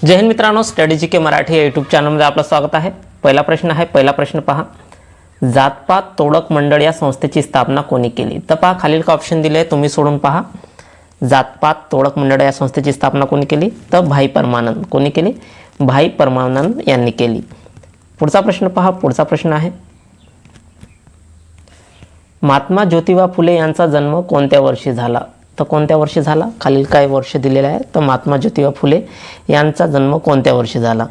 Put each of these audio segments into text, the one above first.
जय हिंद मित्रांनो, स्टडी जी के मराठी या यूट्यूब चॅनलमध्ये आपलं स्वागत आहे. पहिला प्रश्न पहा. जातपात तोडक मंडळ या संस्थेची स्थापना कोणी केली? तर पहा, खालील का ऑप्शन दिले, तुम्ही सोडून पहा. जातपात तोडक मंडळ या संस्थेची स्थापना कोणी केली? तर भाई परमानंद. कोणी केली? भाई परमानंद यांनी केली. पुढचा प्रश्न पहा. पुढचा प्रश्न आहे, महात्मा ज्योतिबा फुले यांचा जन्म कोणत्या वर्षी झाला? तर कोणत्या वर्षी झाला? खालील काय वर्ष दिलेलं आहे. तर महात्मा ज्योतिबा फुले यांचा जन्म कोणत्या वर्षी झाला?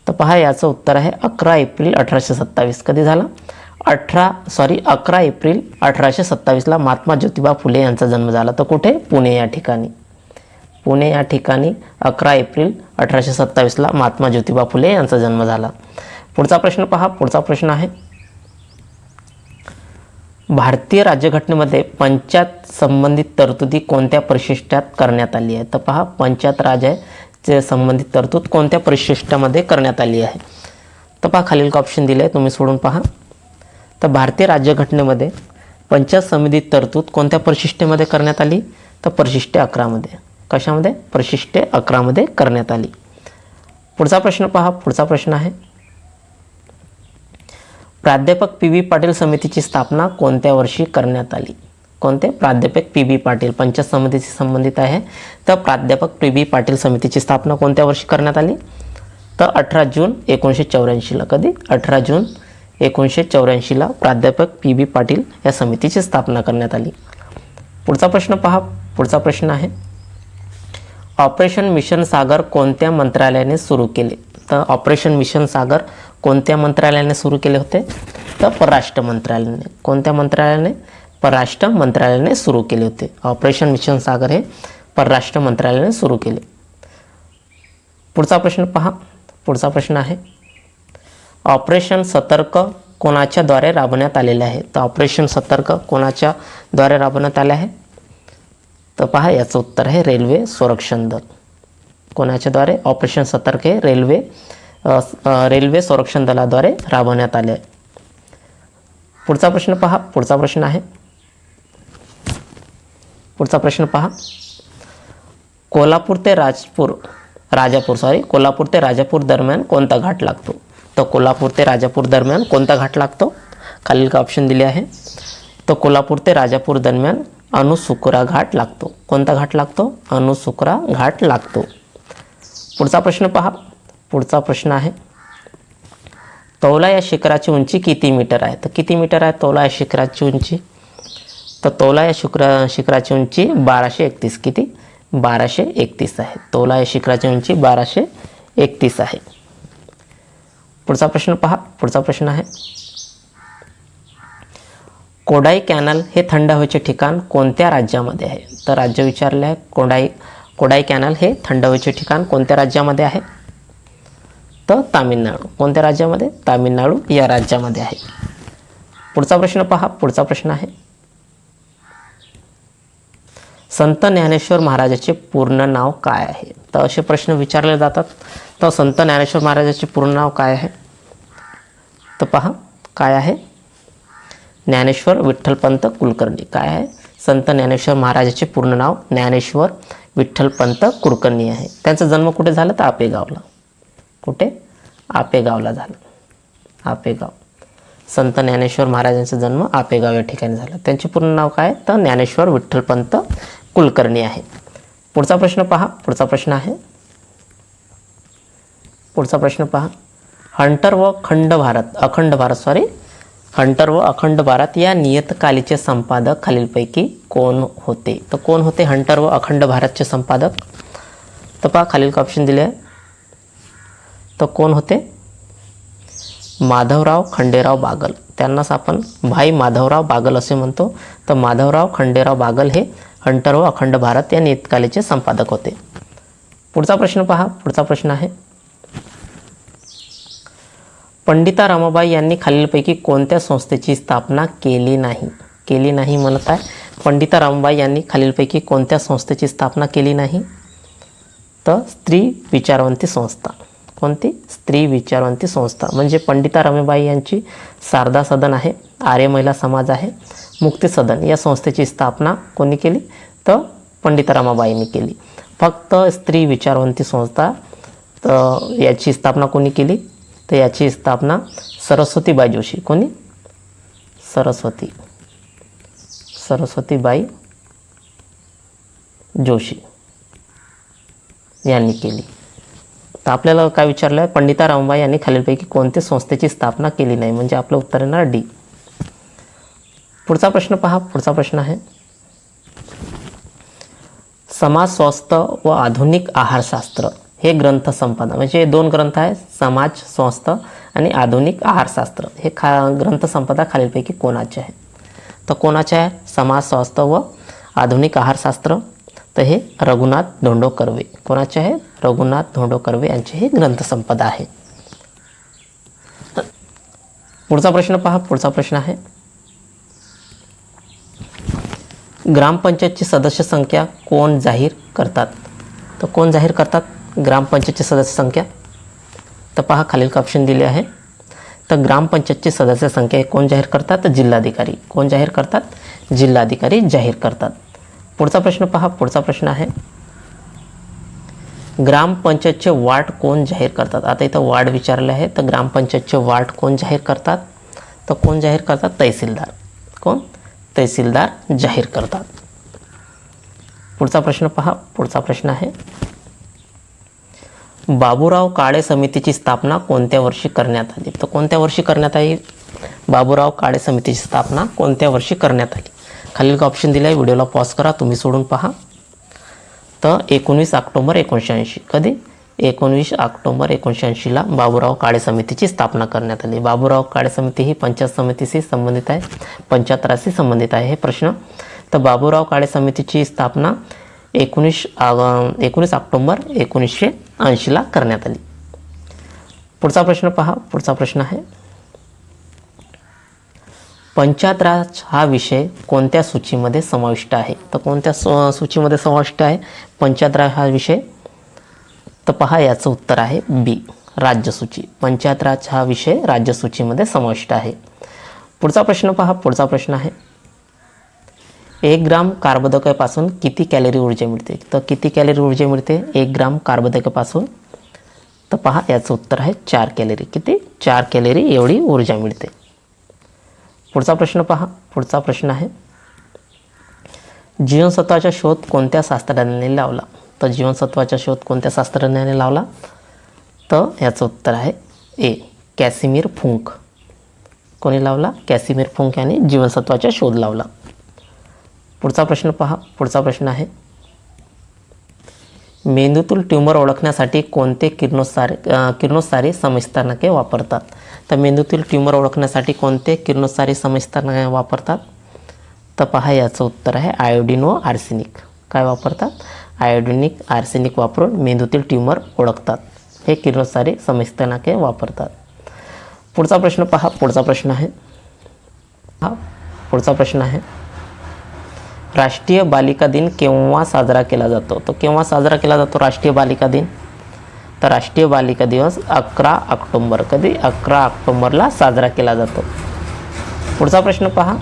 तर पहा, याचं उत्तर आहे 11 एप्रिल 1827. कधी झाला? 11 एप्रिल 1827ला महात्मा ज्योतिबा फुले यांचा जन्म झाला. तर कुठे? पुणे या ठिकाणी. पुणे या ठिकाणी 11 एप्रिल 1827ला महात्मा ज्योतिबा फुले यांचा जन्म झाला. पुढचा प्रश्न पहा. पुढचा प्रश्न आहे, भारतीय राज्यघटनेमध्ये पंचायत संबंधित तरतुदी कोणत्या परिशिष्टात करण्यात आली आहे? तर पहा, पंचायत राजाचे संबंधित तरतूद कोणत्या परिशिष्टामध्ये करण्यात आली आहे? तर पहा, खालील ऑप्शन दिले आहे, तुम्ही सोडून पहा. तर भारतीय राज्यघटनेमध्ये पंचायत संबंधित तरतूद कोणत्या परिशिष्टेमध्ये करण्यात आली? तर परिशिष्टे 11मध्ये. कशामध्ये? परिशिष्टे 11मध्ये करण्यात आली. पुढचा प्रश्न पहा. पुढचा प्रश्न आहे, प्राध्यापक पी.बी. पाटील समितीची स्थापना कोणत्या वर्षी करण्यात आली? कोणते? प्राध्यापक पी.बी. पाटील. पंचायत समितीशी संबंधित आहे. तर प्राध्यापक पी.बी. पाटील समितीची स्थापना कोणत्या वर्षी करण्यात आली? तर 18 जून 1984ला. कधी? 18 जून 1984ला प्राध्यापक पी.बी. पाटील या समितीची स्थापना करण्यात आली. पुढचा प्रश्न पहा. पुढचा प्रश्न आहे, ऑपरेशन मिशन सागर कोणत्या मंत्रालयाने सुरू केले? तर ऑपरेशन मिशन सागर कोणत्या मंत्रालयाने सुरू केले होते? तर परराष्ट्र मंत्रालयाने. कोणत्या मंत्रालयाने? परराष्ट्र मंत्रालयाने सुरू केले होते. ऑपरेशन मिशन सागर हे परराष्ट्र मंत्रालयाने सुरू केले. पुढचा प्रश्न पहा. पुढचा प्रश्न आहे, ऑपरेशन सतर्क कोणाच्या द्वारे राबवण्यात आलेले आहे? तर ऑपरेशन सतर्क कोणाच्या द्वारे राबवण्यात आले आहे? तर पहा, याचं उत्तर आहे रेल्वे संरक्षण दल. कोणाच्या द्वारे? ऑपरेशन सतर्क हे रेल्वे संरक्षण दलाद्वारे राबवण्यात आले आहे. पुढचा प्रश्न पहा. पुढचा प्रश्न आहे, पुढचा प्रश्न पहा, कोल्हापूर ते राजापूर दरम्यान कोणता घाट लागतो? तर कोल्हापूर ते राजापूर दरम्यान कोणता घाट लागतो? खालील का ऑप्शन दिले आहे. तर कोल्हापूर ते राजापूर दरम्यान अनुसुकुरा घाट लागतो. कोणता घाट लागतो? अनुसुकुरा घाट लागतो. पुढचा प्रश्न पहा. पुढचा प्रश्न आहे, तौला या शिखराची उंची किती मीटर आहे? तर किती मीटर आहे तौला या शिखराची उंची? तर तौला या शिखराची उंची 1231. किती? 1231 आहे. तौला या शिखराची उंची 1231 आहे. पुढचा प्रश्न पहा. पुढचा प्रश्न आहे, कोडाई कॅनल हे थंड हवेचे ठिकाण कोणत्या राज्यामध्ये आहे? तर राज्य विचारले आहे. कोडाई कॅनल हे थंड हवेचे ठिकाण कोणत्या राज्यामध्ये आहे? तर तामिळनाडू. कोणत्या राज्यामध्ये? तामिळनाडू या राज्यामध्ये आहे. पुढचा प्रश्न पहा. पुढचा प्रश्न आहे, संत ज्ञानेश्वर महाराजाचे पूर्ण नाव काय आहे? तर असे प्रश्न विचारले जातात. तर संत ज्ञानेश्वर महाराजाचे पूर्ण नाव काय आहे? तर पहा, काय आहे? ज्ञानेश्वर विठ्ठलपंत कुलकर्णी. काय आहे? संत ज्ञानेश्वर महाराजाचे पूर्ण नाव ज्ञानेश्वर विठ्ठलपंत कुलकर्णी आहे. त्यांचा जन्म कुठे झाला? तर आपेगावला. कुठे? आपेगावला झाला. आपेगाव. संत ज्ञानेश्वर महाराजांचा जन्म आपेगाव या ठिकाणी झाला. त्यांचे पूर्ण नाव काय? तर ज्ञानेश्वर विठ्ठलपंत कुलकर्णी आहे. पुढचा प्रश्न पहा. पुढचा प्रश्न आहे, पुढचा प्रश्न पहा, हंटर व अखंड भारत या नियतकालिकेचे संपादक खालीलपैकी कोण होते? तर कोण होते हंटर व अखंड भारतचे संपादक? तर पहा, खालील ऑप्शन दिले आहे. तर कोण होते? माधवराव खंडेराव बागल. त्यांनाच आपण भाई माधवराव बागल असे म्हणतो. तर माधवराव खंडेराव बागल हे हंटर व अखंड भारत या नियतकालिकेचे संपादक होते. पुढचा प्रश्न पहा. पुढचा प्रश्न आहे, पंडिता रमाबाई यांनी खालीलपैकी कोणत्या संस्थेची स्थापना केली नाही म्हणत आहे. पंडिता रमाबाई यांनी खालीलपैकी कोणत्या संस्थेची स्थापना केली नाही? तर स्त्री विचारवंती संस्था. कोणती? स्त्री विचारवंती संस्था. म्हणजे पंडिता रमाबाई यांची शारदा सदन आहे, आर्य महिला समाज आहे, मुक्ती सदन या संस्थेची स्थापना कोणी केली? तर पंडिता रमाबाईंनी केली. फक्त स्त्री विचारवंती संस्था तर याची स्थापना कोणी केली? तर याची स्थापना सरस्वतीबाई जोशी. कोणी? सरस्वतीबाई जोशी यांनी केली. तर आपल्याला काय विचारलं आहे? पंडिता रमाबाई यांनी खालीलपैकी कोणत्या संस्थेची स्थापना केली नाही? म्हणजे आपलं उत्तर येणार डी. पुढचा प्रश्न पहा. पुढचा प्रश्न आहे, समाज स्वास्थ्य व आधुनिक आहारशास्त्र हे ग्रंथ संपदा, म्हणजे 2 ग्रंथ आहे, समाज स्वास्थ्य आणि आधुनिक आहारशास्त्र. हे ग्रंथ संपदा खालीलपैकी कोणाचे आहे? तर कोणाचे आहे? समाज स्वास्थ्य व आधुनिक आहारशास्त्र. तर हे रघुनाथ धोंडो कर्वे. कोणाचे आहे? रघुनाथ धोंडो कर्वे यांचे हे ग्रंथसंपदा आहे. पुढचा प्रश्न पहा. पुढचा प्रश्न आहे, ग्रामपंचायतची सदस्य संख्या कोण जाहीर करतात? तर कोण जाहीर करतात ग्रामपंचायतची सदस्य संख्या? तर पहा खालील ऑप्शन दिले आहे. तर ग्रामपंचायतची सदस्य संख्या कोण जाहीर करतात? जिल्हाधिकारी. कोण जाहीर करतात? जिल्हाधिकारी जाहीर करतात. पुढचा प्रश्न पहा. पुढचा प्रश्न आहे, ग्रामपंचायतचे वार्ड कोण जाहीर करतात? आता इथं वार्ड विचारले आहे. तर ग्रामपंचायतचे वार्ड कोण जाहीर करतात? तर कोण जाहीर करतात? तहसीलदार. कोण? तहसीलदार जाहीर करतात. पुढचा प्रश्न पहा. पुढचा प्रश्न आहे, बाबूराव काळे समितीची स्थापना कोणत्या वर्षी करण्यात आली? तर कोणत्या वर्षी करण्यात आली? बाबूराव काळे समितीची स्थापना कोणत्या वर्षी करण्यात आली? खालील ऑप्शन दिले आहे. व्हिडिओला पॉज करा, तुम्ही सोडून पहा. तर 19 ऑक्टोबर 1980. कधी? 19 ऑक्टोबर 1980ला बाबूराव काळे समितीची स्थापना करण्यात आली. बाबूराव काळे समिती ही पंचायत समितीशी संबंधित आहे, पंचायत राजशी संबंधित आहे हे प्रश्न. तर बाबूराव काळे समितीची स्थापना 19 ऑक्टोबर 1980ला करण्यात आली. पुढचा प्रश्न पहा. पुढचा प्रश्न आहे, पंचायत राज हा विषय कोणत्या सूचीमध्ये समाविष्ट आहे? तर कोणत्या सूचीमध्ये समाविष्ट आहे पंचायत राज हा विषय? तर पहा याचं उत्तर आहे बी, राज्यसूची. पंचायत राज हा विषय राज्यसूचीमध्ये समाविष्ट आहे. पुढचा प्रश्न पहा. पुढचा प्रश्न आहे, 1 ग्राम कार्बोदकापासून किती कॅलरी ऊर्जा मिळते? तर किती कॅलरी ऊर्जा मिळते 1 ग्राम कार्बोदकापासून? तर पहा याचं उत्तर आहे 4 कॅलरी. किती? 4 कॅलरी एवढी ऊर्जा मिळते. पुढचा प्रश्न पहा. पुढचा प्रश्न आहे, जीवनसत्वाचा शोध कोणत्या शास्त्रज्ञाने लावला? तर जीवनसत्वाचा शोध कोणत्या शास्त्रज्ञाने लावला? तर याचं उत्तर आहे ए, कॅसिमिर फुंक. कोणी लावला? कॅसिमिर फुंक यांनी जीवनसत्वाचा शोध लावला. पुढचा प्रश्न पहा. पुढचा प्रश्न आहे, मेंदूतील ट्यूमर ओळखण्यासाठी कोणते किरणोत्सारी समस्थानके वापरतात? तर मेंदूतील ट्यूमर ओळखण्यासाठी कोणते किरणोत्सारी समस्थानके वापरतात? तर पहा याचं उत्तर आहे आयोडीन व आर्सेनिक. काय वापरतात? आयोडीनिक आर्सेनिक वापरून मेंदूतील ट्यूमर ओळखतात. हे किरणोत्सारी समस्थानके वापरतात. पुढचा प्रश्न पहा. पुढचा प्रश्न आहे, पुढचा प्रश्न आहे, राष्ट्रीय बालिका दिन केव्हा साजरा केला जातो? तो केव्हा साजरा केला जातो राष्ट्रीय बालिका दिन? तर राष्ट्रीय बालिका दिवस 11 ऑक्टोबर. कधी? 11 ऑक्टोबरला साजरा केला जातो. पुढचा प्रश्न पहा.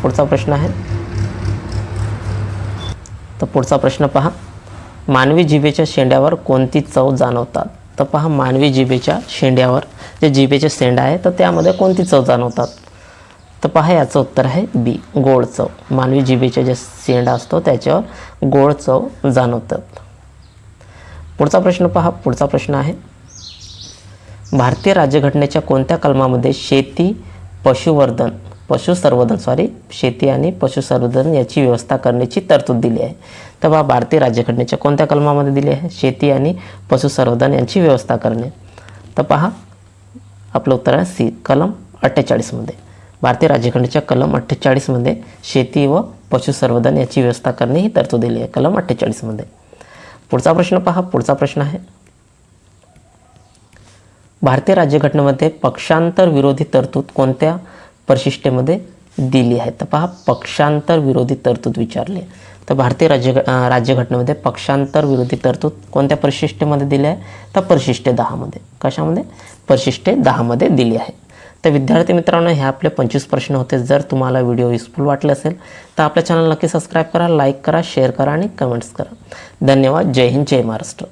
पुढचा प्रश्न आहे, तर पुढचा प्रश्न पहा, मानवी जिभेच्या शेंड्यावर कोणती चव जाणवतात? तर पहा मानवी जिभेच्या शेंड्यावर जे जिभेचे शेंड आहे तर त्यामध्ये कोणती चव जाणवतात? तर पहा याचं उत्तर आहे बी, गोड चव. मानवी जिभेचा जे शेंडा असतो त्याच्यावर गोड चव जाणवतात. पुढचा प्रश्न पहा. पुढचा प्रश्न आहे, भारतीय राज्यघटनेच्या कोणत्या कलमामध्ये शेती आणि पशुसंवर्धन याची व्यवस्था करण्याची तरतूद दिली आहे? तर पहा भारतीय राज्यघटनेच्या कोणत्या कलमामध्ये दिली आहे शेती आणि पशुसंवर्धन यांची व्यवस्था करणे? तर पहा आपलं उत्तर आहे सी, कलम 48 मध्ये. भारतीय राज्यघटनेच्या कलम 48 मध्ये शेती व पशुसंवर्धन याची व्यवस्था करणे ही तरतूद दिली आहे कलम 48 मध्ये. पुढचा प्रश्न पहा. पुढचा प्रश्न आहे, भारतीय राज्यघटनेमध्ये पक्षांतर विरोधी तरतूद कोणत्या परिशिष्टेमध्ये दिली आहे? तर पहा पक्षांतर विरोधी तरतूद विचारली आहे. तर भारतीय राज्यघटनेमध्ये पक्षांतर विरोधी तरतूद कोणत्या परिशिष्टेमध्ये दिली आहे? तर परिशिष्ट 10 मध्ये. कशामध्ये? परिशिष्ट 10 मध्ये दिली आहे. तर विद्यार्थी मित्रांनो, हे आपले 25 प्रश्न होते. जर तुम्हाला व्हिडिओ युजफुल वाटले असेल तर आपल्या चॅनल नक्की सबस्क्राईब करा, लाईक करा, शेअर करा आणि कमेंट्स करा. धन्यवाद. जय हिंद, जय महाराष्ट्र.